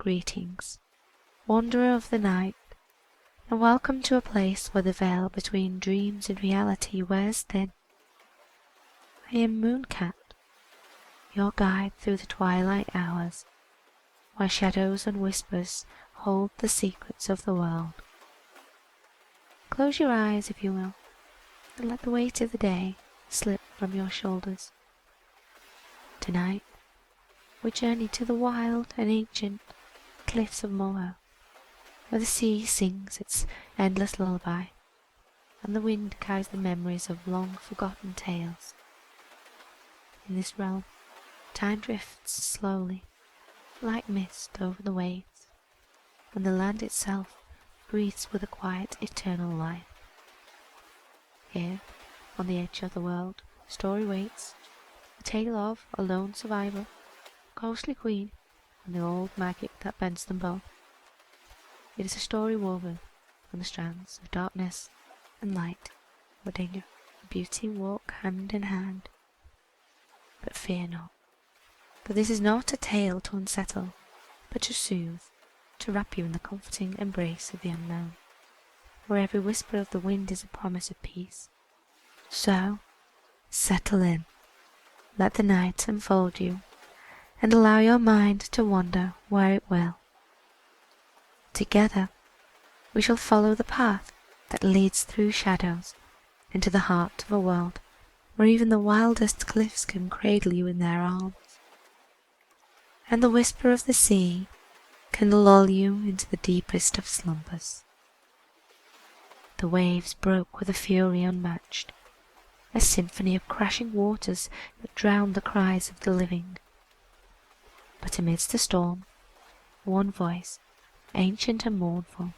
Greetings, wanderer of the night, and welcome to a place where the veil between dreams and reality wears thin. I am Mooncat, your guide through the twilight hours, where shadows and whispers hold the secrets of the world. Close your eyes, if you will, and let the weight of the day slip from your shoulders. Tonight, we journey to the wild and ancient cliffs of Moher, where the sea sings its endless lullaby, and the wind carries the memories of long-forgotten tales. In this realm, time drifts slowly, like mist over the waves, and the land itself breathes with a quiet, eternal life. Here, on the edge of the world, story waits, the tale of a lone survivor, a ghostly queen, and the old magic that bends them both. It is a story woven from the strands of darkness and light, where danger and beauty walk hand in hand. But fear not, for this is not a tale to unsettle, but to soothe, to wrap you in the comforting embrace of the unknown, where every whisper of the wind is a promise of peace. So, settle in, let the night enfold you, and allow your mind to wander where it will. Together, we shall follow the path that leads through shadows into the heart of a world where even the wildest cliffs can cradle you in their arms, and the whisper of the sea can lull you into the deepest of slumbers. The waves broke with a fury unmatched, a symphony of crashing waters that drowned the cries of the living. But amidst the storm, one voice, ancient and mournful,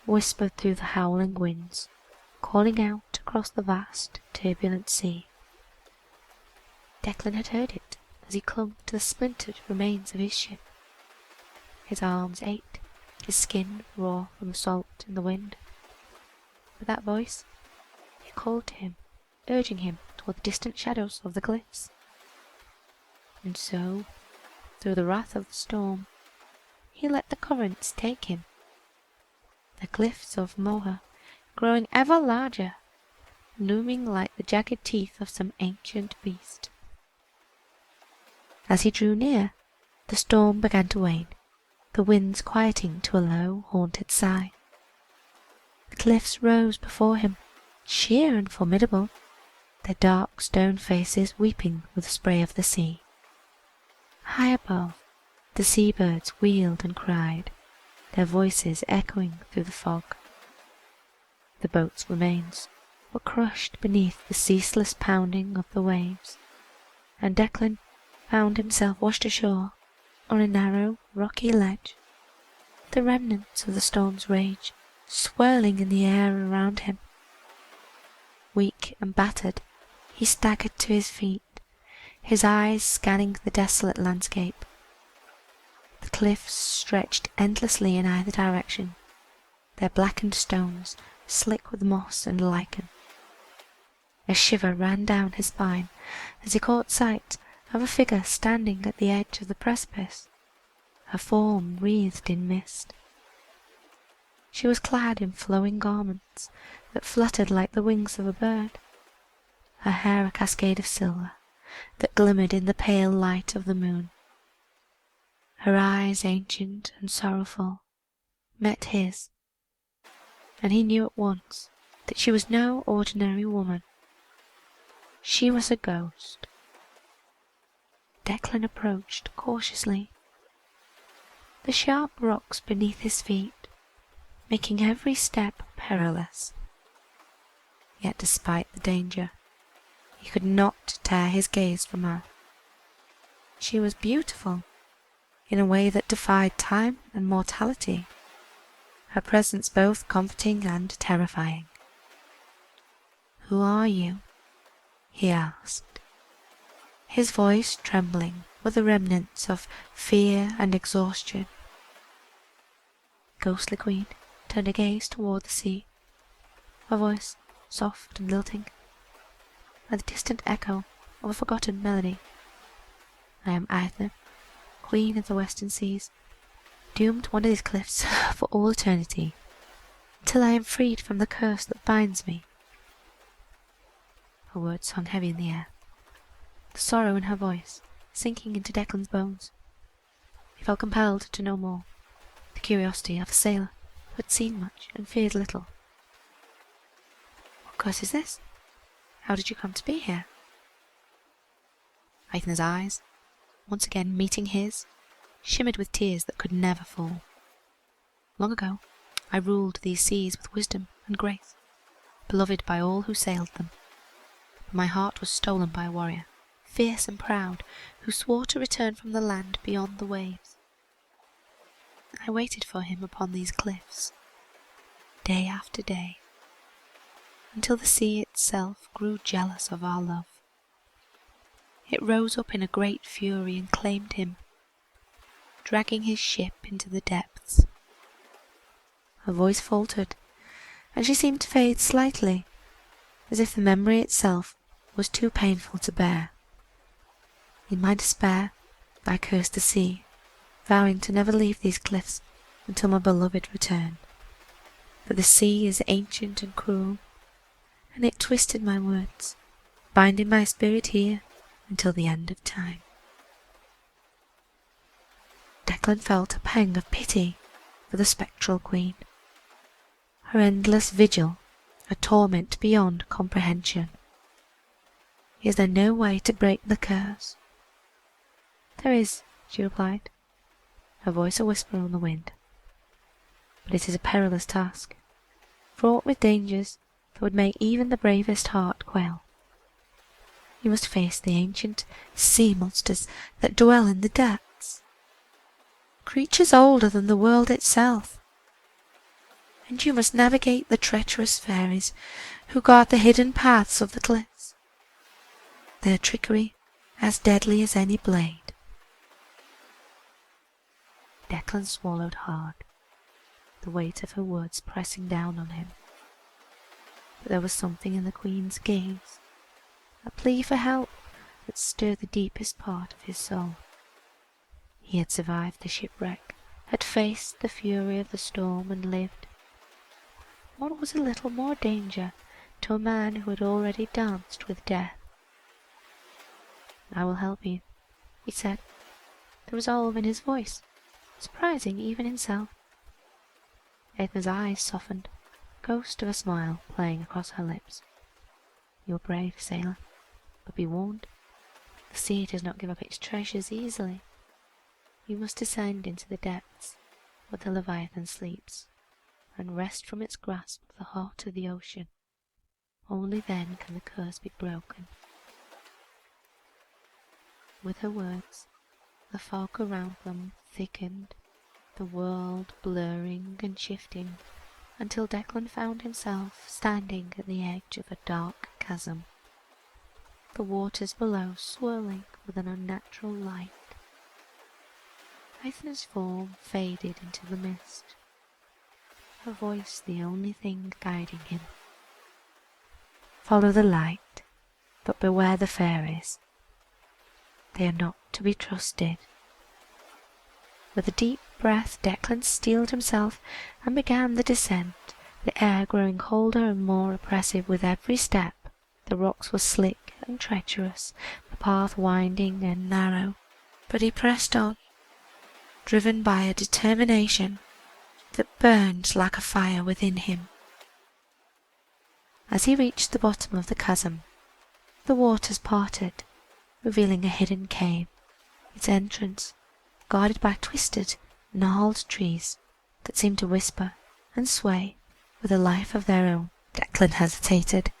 whispered through the howling winds, calling out across the vast, turbulent sea. Declan had heard it as he clung to the splintered remains of his ship. His arms ached, his skin raw from the salt in the wind. With that voice, it called to him, urging him toward the distant shadows of the cliffs. And so, through the wrath of the storm, he let the currents take him. The cliffs of Moher, growing ever larger, looming like the jagged teeth of some ancient beast. As he drew near, the storm began to wane, the winds quieting to a low, haunted sigh. The cliffs rose before him, sheer and formidable, their dark stone faces weeping with the spray of the sea. High above, the seabirds wheeled and cried, their voices echoing through the fog. The boat's remains were crushed beneath the ceaseless pounding of the waves, and Declan found himself washed ashore on a narrow, rocky ledge, the remnants of the storm's rage swirling in the air around him. Weak and battered, he staggered to his feet, his eyes scanning the desolate landscape. The cliffs stretched endlessly in either direction, their blackened stones slick with moss and lichen. A shiver ran down his spine as he caught sight of a figure standing at the edge of the precipice, her form wreathed in mist. She was clad in flowing garments that fluttered like the wings of a bird, her hair a cascade of silver that glimmered in the pale light of the moon. Her eyes, ancient and sorrowful, met his, and he knew at once that she was no ordinary woman. She was a ghost. Declan approached cautiously, the sharp rocks beneath his feet making every step perilous. Yet despite the danger, he could not tear his gaze from her. She was beautiful, in a way that defied time and mortality, her presence both comforting and terrifying. "Who are you?" he asked, his voice trembling with the remnants of fear and exhaustion. Ghostly Queen turned her gaze toward the sea, her voice soft and lilting, like the distant echo of a forgotten melody. "I am Aether, Queen of the Western Seas. doomed to one of these cliffs for all eternity, until I am freed from the curse that binds me." Her words hung heavy in the air, the sorrow in her voice sinking into Declan's bones. He felt compelled to know more, the curiosity of a sailor who had seen much and feared little. "What curse is this? How did you come to be here?" Aithna's eyes, once again meeting his, shimmered with tears that could never fall. "Long ago, I ruled these seas with wisdom and grace, beloved by all who sailed them. But my heart was stolen by a warrior, fierce and proud, who swore to return from the land beyond the waves. I waited for him upon these cliffs, day after day, until the sea itself grew jealous of our love. It rose up in a great fury and claimed him, dragging his ship into the depths." Her voice faltered, and she seemed to fade slightly, as if the memory itself was too painful to bear. In my despair, I cursed the sea, vowing to never leave these cliffs until my beloved returned. For the sea is ancient and cruel, and it twisted my words, binding my spirit here until the end of time. Declan felt a pang of pity for the spectral queen. Her endless vigil, a torment beyond comprehension. Is there no way to break the curse? "There is," she replied, her voice a whisper on the wind. "But it is a perilous task, fraught with dangers that would make even the bravest heart quail. You must face the ancient sea monsters that dwell in the depths, creatures older than the world itself. And you must navigate the treacherous fairies who guard the hidden paths of the cliffs, their trickery as deadly as any blade." Declan swallowed hard, the weight of her words pressing down on him. But there was something in the Queen's gaze, a plea for help that stirred the deepest part of his soul. He had survived the shipwreck, had faced the fury of the storm and lived. What was a little more danger to a man who had already danced with death? "I will help you," he said, the resolve in his voice surprising even himself. Aithna's eyes softened, a ghost of a smile playing across her lips. "You are brave, sailor, but be warned, the sea does not give up its treasures easily. You must descend into the depths where the Leviathan sleeps, and wrest from its grasp the heart of the ocean. Only then can the curse be broken." With her words, the fog around them thickened, the world blurring and shifting, until Declan found himself standing at the edge of a dark chasm, the waters below swirling with an unnatural light. Aithna's form faded into the mist, her voice the only thing guiding him. "Follow the light, but beware the fairies. They are not to be trusted." With a deep breath, Declan steeled himself and began the descent, the air growing colder and more oppressive with every step. The rocks were slick and treacherous, the path winding and narrow, but he pressed on, driven by a determination that burned like a fire within him. As he reached the bottom of the chasm, the waters parted, revealing a hidden cave, its entrance guarded by twisted, gnarled trees that seemed to whisper and sway with a life of their own. Declan hesitated,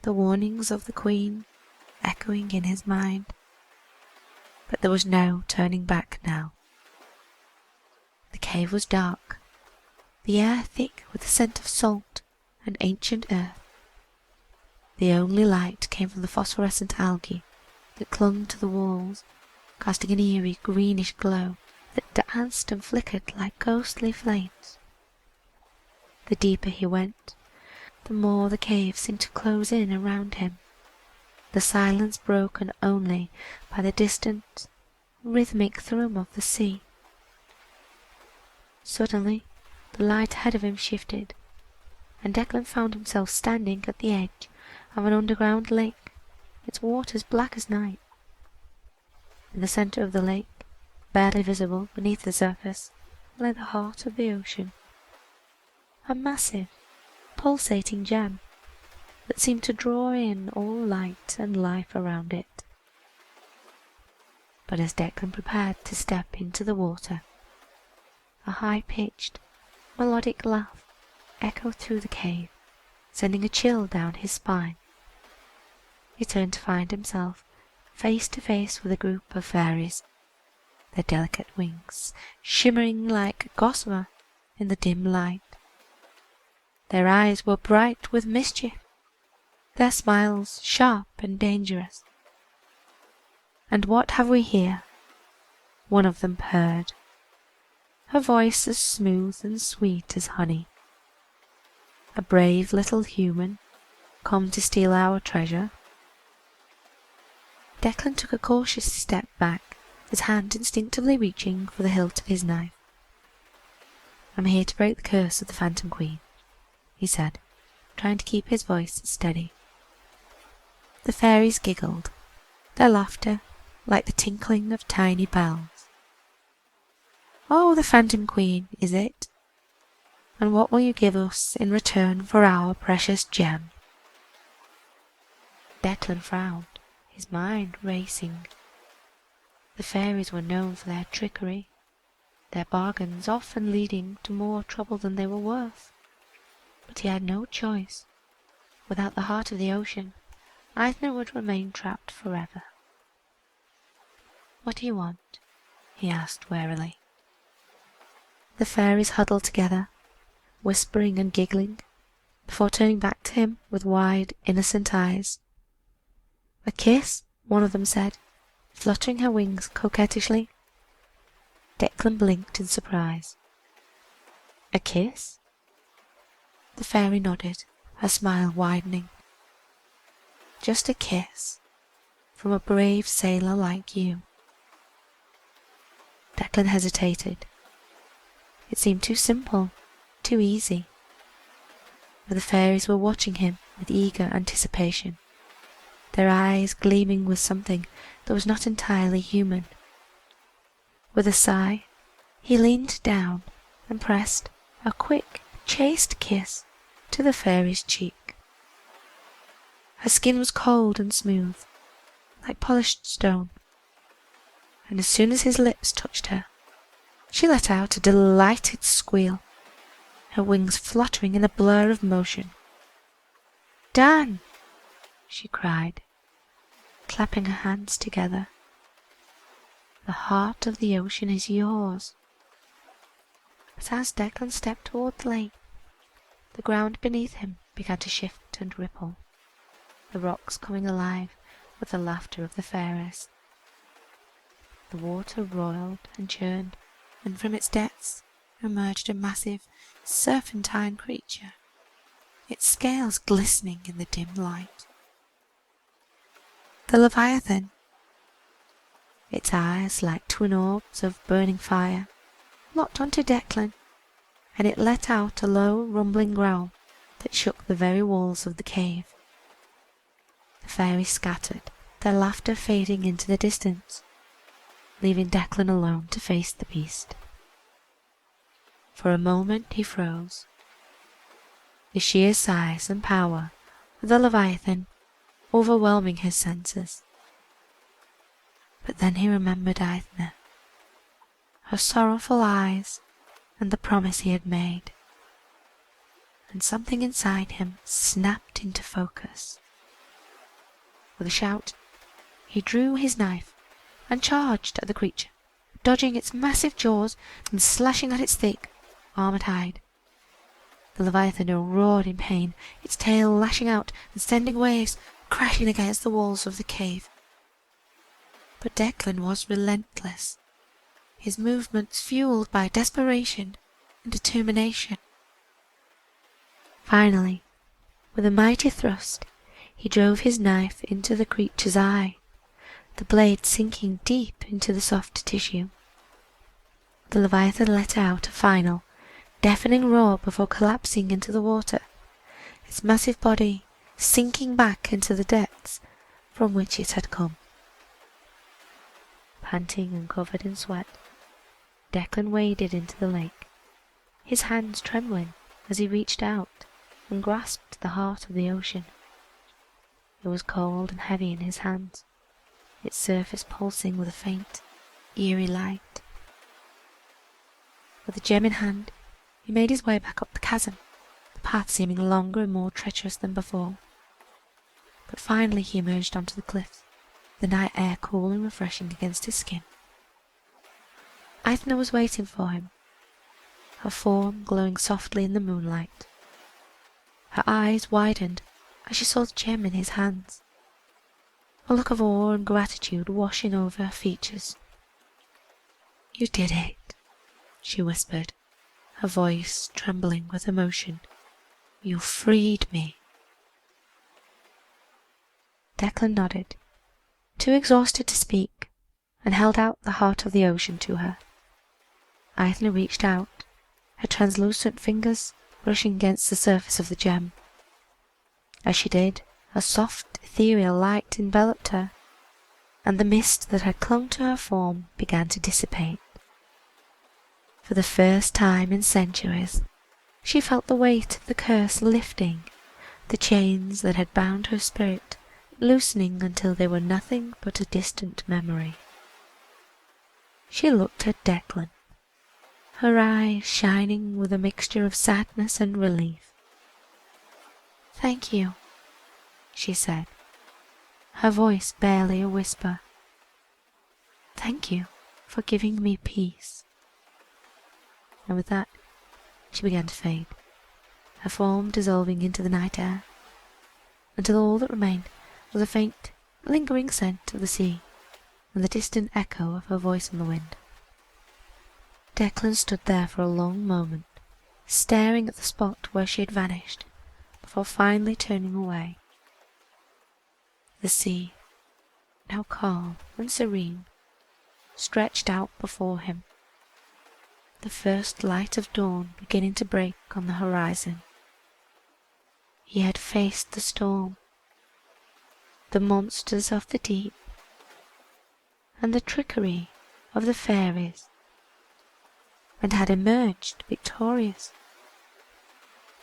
the warnings of the Queen echoing in his mind, but there was no turning back now. The cave was dark, the air thick with the scent of salt and ancient earth. The only light came from the phosphorescent algae that clung to the walls, casting an eerie greenish glow that danced and flickered like ghostly flames. The deeper he went, the more the cave seemed to close in around him, the silence broken only by the distant, rhythmic thrum of the sea. Suddenly, the light ahead of him shifted, and Declan found himself standing at the edge of an underground lake, its waters black as night. In the centre of the lake, barely visible beneath the surface, lay the heart of the ocean. A massive, pulsating gem that seemed to draw in all light and life around it. But as Declan prepared to step into the water, a high-pitched, melodic laugh echoed through the cave, sending a chill down his spine. He turned to find himself face to face with a group of fairies, their delicate wings shimmering like gossamer in the dim light. Their eyes were bright with mischief, their smiles sharp and dangerous. "And what have we here?" one of them purred, her voice as smooth and sweet as honey. "A brave little human, come to steal our treasure?" Declan took a cautious step back, his hand instinctively reaching for the hilt of his knife. "I'm here to break the curse of the Phantom Queen," he said, trying to keep his voice steady. The fairies giggled, their laughter like the tinkling of tiny bells. "Oh, the Phantom Queen, is it? And what will you give us in return for our precious gem?" Declan frowned, his mind racing. The fairies were known for their trickery, their bargains often leading to more trouble than they were worth. But he had no choice. Without the heart of the ocean, Eithne would remain trapped forever. "What do you want?" he asked warily. The fairies huddled together, whispering and giggling, before turning back to him with wide, innocent eyes. "A kiss," one of them said, fluttering her wings coquettishly. Declan blinked in surprise. "A kiss?" The fairy nodded, her smile widening. "Just a kiss, from a brave sailor like you." Declan hesitated. It seemed too simple, too easy. But the fairies were watching him with eager anticipation, their eyes gleaming with something that was not entirely human. With a sigh, he leaned down and pressed a quick, chaste kiss to the fairy's cheek. Her skin was cold and smooth, like polished stone, and as soon as his lips touched her, she let out a delighted squeal, her wings fluttering in a blur of motion. "Dan!" she cried, clapping her hands together. "The heart of the ocean is yours." But as Declan stepped toward the lake, the ground beneath him began to shift and ripple, the rocks coming alive with the laughter of the fairies. The water roiled and churned, and from its depths emerged a massive, serpentine creature, its scales glistening in the dim light. The Leviathan. Its eyes, like twin orbs of burning fire, locked onto Declan, and it let out a low, rumbling growl that shook the very walls of the cave. The fairies scattered, their laughter fading into the distance, leaving Declan alone to face the beast. For a moment he froze. The sheer size and power of the Leviathan overwhelming his senses. But then he remembered Eithne, her sorrowful eyes, and the promise he had made, and something inside him snapped into focus. With a shout, he drew his knife and charged at the creature, dodging its massive jaws and slashing at its thick, armoured hide. The Leviathan roared in pain, its tail lashing out and sending waves crashing against the walls of the cave. But Declan was relentless, his movements fueled by desperation and determination. Finally, with a mighty thrust, he drove his knife into the creature's eye, the blade sinking deep into the soft tissue. The Leviathan let out a final, deafening roar before collapsing into the water, its massive body sinking back into the depths from which it had come. Panting and covered in sweat, Declan waded into the lake, his hands trembling as he reached out and grasped the heart of the ocean. It was cold and heavy in his hands, its surface pulsing with a faint, eerie light. With the gem in hand, he made his way back up the chasm, the path seeming longer and more treacherous than before. But finally he emerged onto the cliffs, the night air cool and refreshing against his skin. Aithna was waiting for him, her form glowing softly in the moonlight. Her eyes widened as she saw the gem in his hands, a look of awe and gratitude washing over her features. "You did it," she whispered, her voice trembling with emotion. "You freed me." Declan nodded, too exhausted to speak, and held out the heart of the ocean to her. Aithna reached out, her translucent fingers brushing against the surface of the gem. As she did, a soft, ethereal light enveloped her, and the mist that had clung to her form began to dissipate. For the first time in centuries, she felt the weight of the curse lifting, the chains that had bound her spirit loosening until they were nothing but a distant memory. She looked at Declan, her eyes shining with a mixture of sadness and relief. "Thank you," she said, her voice barely a whisper. "Thank you for giving me peace." And with that, she began to fade, her form dissolving into the night air, until all that remained was a faint, lingering scent of the sea and the distant echo of her voice in the wind. Declan stood there for a long moment, staring at the spot where she had vanished, before finally turning away. The sea, now calm and serene, stretched out before him, the first light of dawn beginning to break on the horizon. He had faced the storm, the monsters of the deep, and the trickery of the fairies, and had emerged victorious.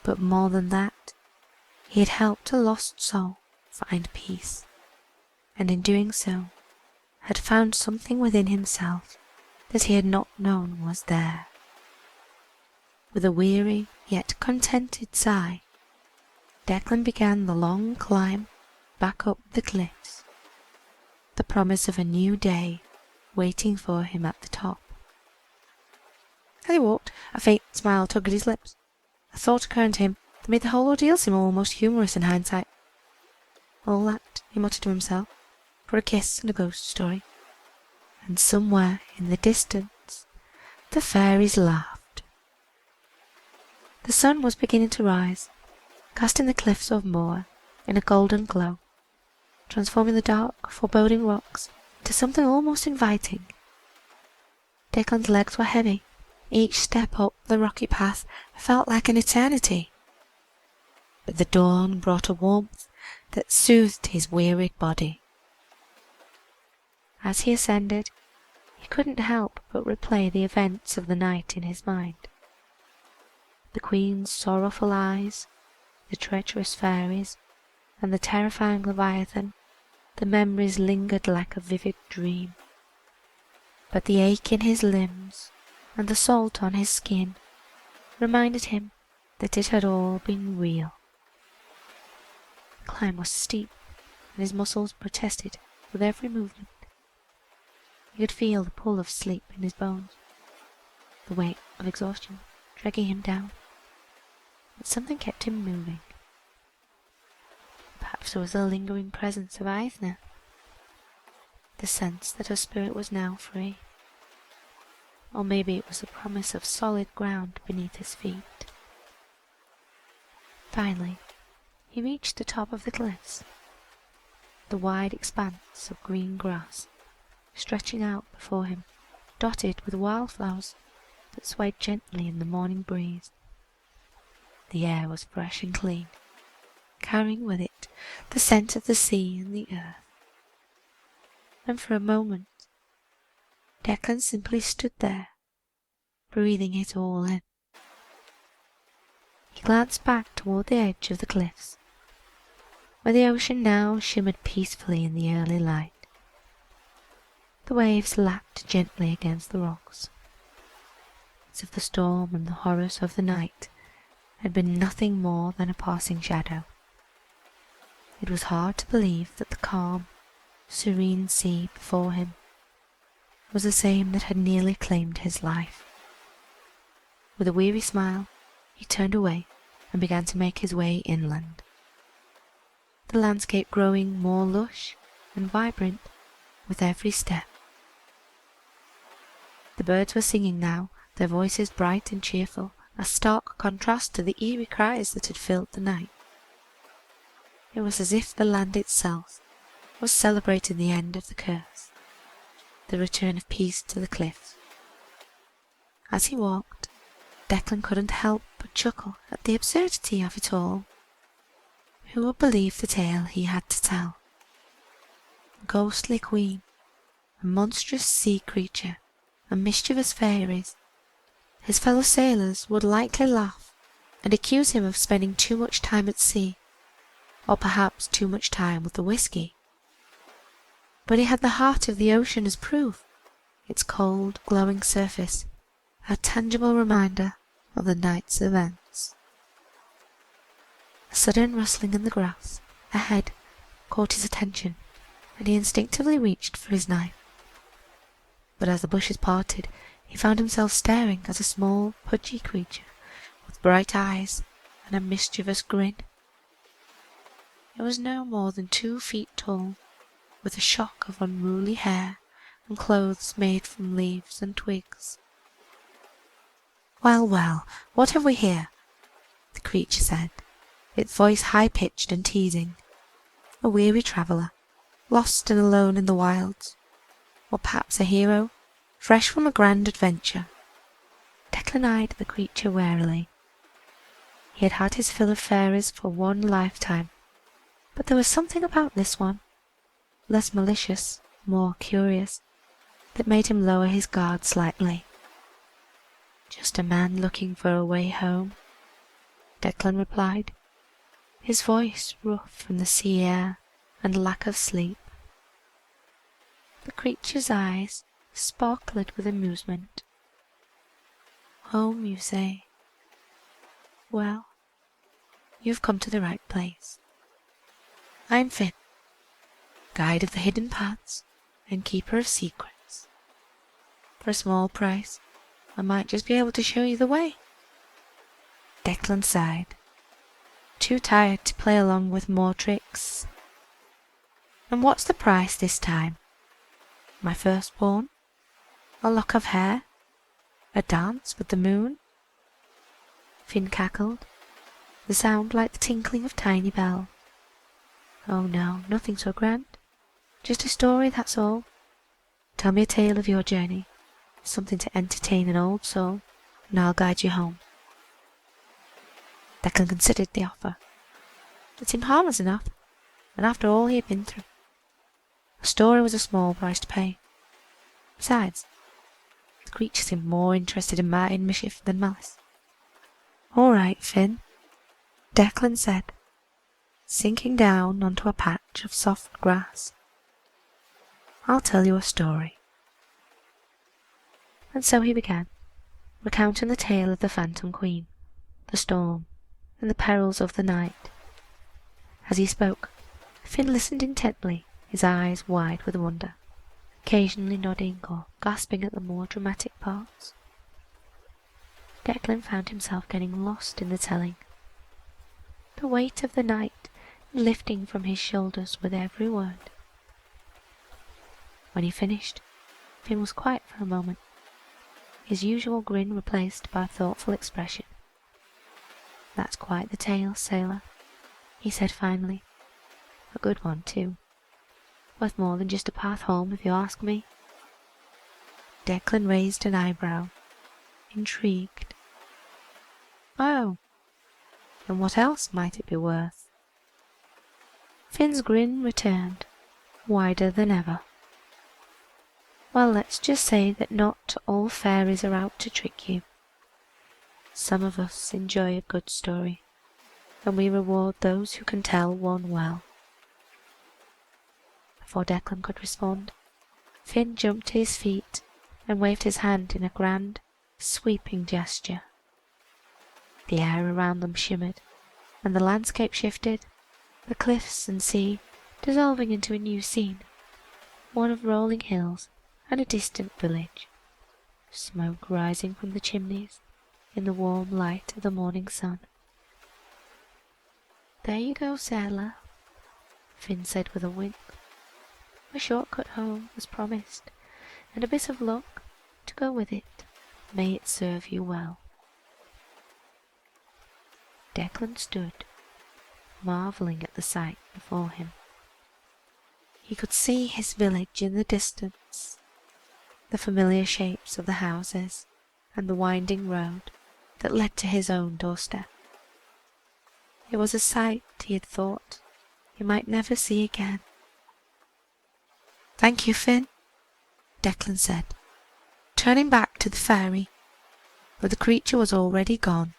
But more than that, he had helped a lost soul find peace, and in doing so, had found something within himself that he had not known was there. With a weary yet contented sigh, Declan began the long climb back up the cliffs, the promise of a new day waiting for him at the top. As he walked, a faint smile tugged at his lips, a thought occurring to him that made the whole ordeal seem almost humorous in hindsight. All that, he muttered to himself, for a kiss and a ghost story. And somewhere in the distance, the fairies laughed. The sun was beginning to rise, casting the cliffs of Moher in a golden glow, transforming the dark, foreboding rocks into something almost inviting. Declan's legs were heavy. Each step up the rocky path felt like an eternity. But the dawn brought a warmth that soothed his wearied body. As he ascended, he couldn't help but replay the events of the night in his mind. The Queen's sorrowful eyes, the treacherous fairies, and the terrifying Leviathan, the memories lingered like a vivid dream. But the ache in his limbs and the salt on his skin reminded him that it had all been real. The climb was steep, and his muscles protested with every movement. He could feel the pull of sleep in his bones, the weight of exhaustion dragging him down, but something kept him moving. Perhaps it was the lingering presence of Aithna, the sense that her spirit was now free. Or maybe it was the promise of solid ground beneath his feet. Finally, he reached the top of the cliffs, the wide expanse of green grass stretching out before him, dotted with wildflowers that swayed gently in the morning breeze. The air was fresh and clean, carrying with it the scent of the sea and the earth. And for a moment, Declan simply stood there, breathing it all in. He glanced back toward the edge of the cliffs, where the ocean now shimmered peacefully in the early light. The waves lapped gently against the rocks, as if the storm and the horrors of the night had been nothing more than a passing shadow. It was hard to believe that the calm, serene sea before him was the same that had nearly claimed his life. With a weary smile, he turned away and began to make his way inland, the landscape growing more lush and vibrant with every step. The birds were singing now, their voices bright and cheerful, a stark contrast to the eerie cries that had filled the night. It was as if the land itself was celebrating the end of the curse, the return of peace to the cliffs. As he walked, Declan couldn't help but chuckle at the absurdity of it all. Who would believe the tale he had to tell? A ghostly queen, a monstrous sea creature, and mischievous fairies. His fellow sailors would likely laugh and accuse him of spending too much time at sea, or perhaps too much time with the whiskey. But he had the heart of the ocean as proof, its cold, glowing surface, a tangible reminder of the night's events. A sudden rustling in the grass ahead caught his attention, and he instinctively reached for his knife. But as the bushes parted, he found himself staring at a small, pudgy creature with bright eyes and a mischievous grin. It was no more than 2 feet tall, with a shock of unruly hair and clothes made from leaves and twigs. "Well, well, what have we here?" the creature said, its voice high-pitched and teasing. A weary traveller, lost and alone in the wilds, or perhaps a hero, fresh from a grand adventure. Declan eyed the creature warily. He had had his fill of fairies for one lifetime, but there was something about this one, less malicious, more curious, that made him lower his guard slightly. "Just a man looking for a way home," Declan replied, his voice rough from the sea air and lack of sleep. The creature's eyes sparkled with amusement. "Home, you say? Well, you've come to the right place. I'm Finn, guide of the hidden paths and keeper of secrets. For a small price, I might just be able to show you the way." Declan sighed, too tired to play along with more tricks. "And what's the price this time? My firstborn? A lock of hair? A dance with the moon?" Finn cackled, the sound like the tinkling of tiny bells. "Oh no, nothing so grand. Just a story, that's all. Tell me a tale of your journey, something to entertain an old soul, and I'll guide you home." Declan considered the offer. It seemed harmless enough, and after all he had been through, a story was a small price to pay. Besides, the creature seemed more interested in my mischief than malice. "All right, Finn," Declan said, sinking down onto a patch of soft grass. "I'll tell you a story." And so he began, recounting the tale of the Phantom Queen, the storm, and the perils of the night. As he spoke, Finn listened intently, his eyes wide with wonder, occasionally nodding or gasping at the more dramatic parts. Declan found himself getting lost in the telling, the weight of the night lifting from his shoulders with every word. When he finished, Finn was quiet for a moment, his usual grin replaced by a thoughtful expression. "That's quite the tale, sailor," he said finally. "A good one, too. Worth more than just a path home, if you ask me." Declan raised an eyebrow. intrigued. Oh, and what else might it be worth? Finn's grin returned, wider than ever. Well, let's just say that not all fairies are out to trick you. Some of us enjoy a good story, and we reward those who can tell one well. Before Declan could respond, Finn jumped to his feet and waved his hand in a grand, sweeping gesture. The air around them shimmered, and the landscape shifted, the cliffs and sea dissolving into a new scene, one of rolling hills and a distant village, smoke rising from the chimneys in the warm light of the morning sun. "There you go, sailor," Finn said with a wink. "A shortcut home, as promised, and a bit of luck to go with it. May it serve you well." Declan stood, marvelling at the sight before him. He could see his village in the distance, the familiar shapes of the houses, and the winding road that led to his own doorstep. It was a sight he had thought he might never see again. "Thank you, Finn," Declan said, turning back to the fairy, but the creature was already gone,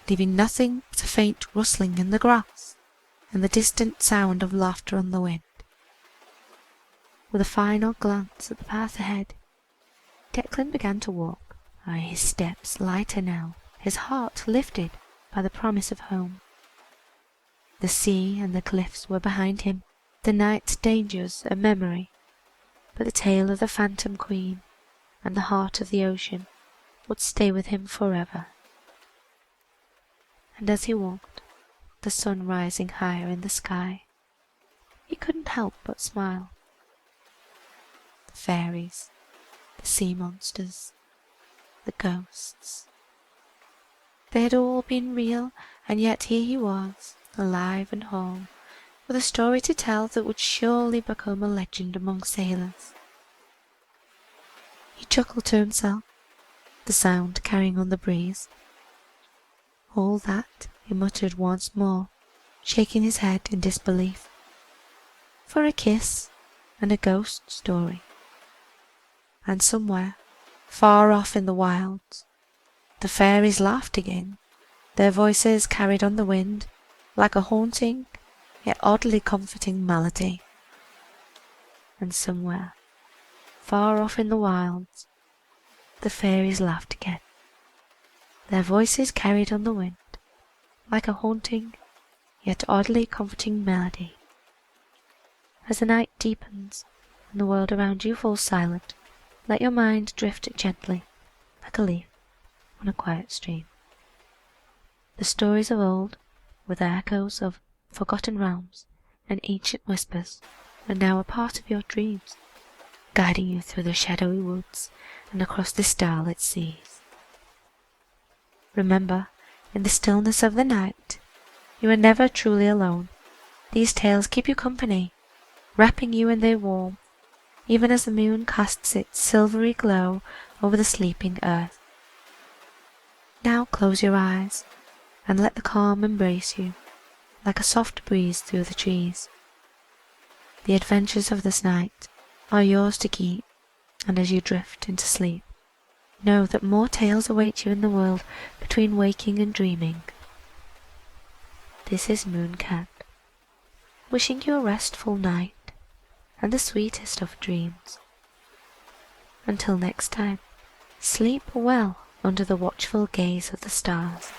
leaving nothing but a faint rustling in the grass and the distant sound of laughter on the wind. With a final glance at the path ahead, Declan began to walk, his steps lighter now, his heart lifted by the promise of home. The sea and the cliffs were behind him, the night's dangers a memory, but the tale of the Phantom Queen and the heart of the ocean would stay with him forever. And as he walked, the sun rising higher in the sky, he couldn't help but smile. The fairies, the sea monsters, the ghosts, they had all been real, and yet here he was, alive and whole, with a story to tell that would surely become a legend among sailors. He chuckled to himself, the sound carrying on the breeze. "All that," he muttered once more, shaking his head in disbelief. "For a kiss and a ghost story." And somewhere, far off in the wilds, the fairies laughed again, their voices carried on the wind like a haunting yet oddly comforting melody. And somewhere, far off in the wilds, the fairies laughed again, their voices carried on the wind like a haunting yet oddly comforting melody. As the night deepens and the world around you falls silent, let your mind drift gently, like a leaf on a quiet stream. The stories of old, with their echoes of forgotten realms and ancient whispers, are now a part of your dreams, guiding you through the shadowy woods and across the starlit seas. Remember, in the stillness of the night, you are never truly alone. These tales keep you company, wrapping you in their warmth, even as the moon casts its silvery glow over the sleeping earth. Now close your eyes and let the calm embrace you, like a soft breeze through the trees. The adventures of this night are yours to keep, and as you drift into sleep, know that more tales await you in the world between waking and dreaming. This is Mooncat, wishing you a restful night and the sweetest of dreams. Until next time, sleep well under the watchful gaze of the stars.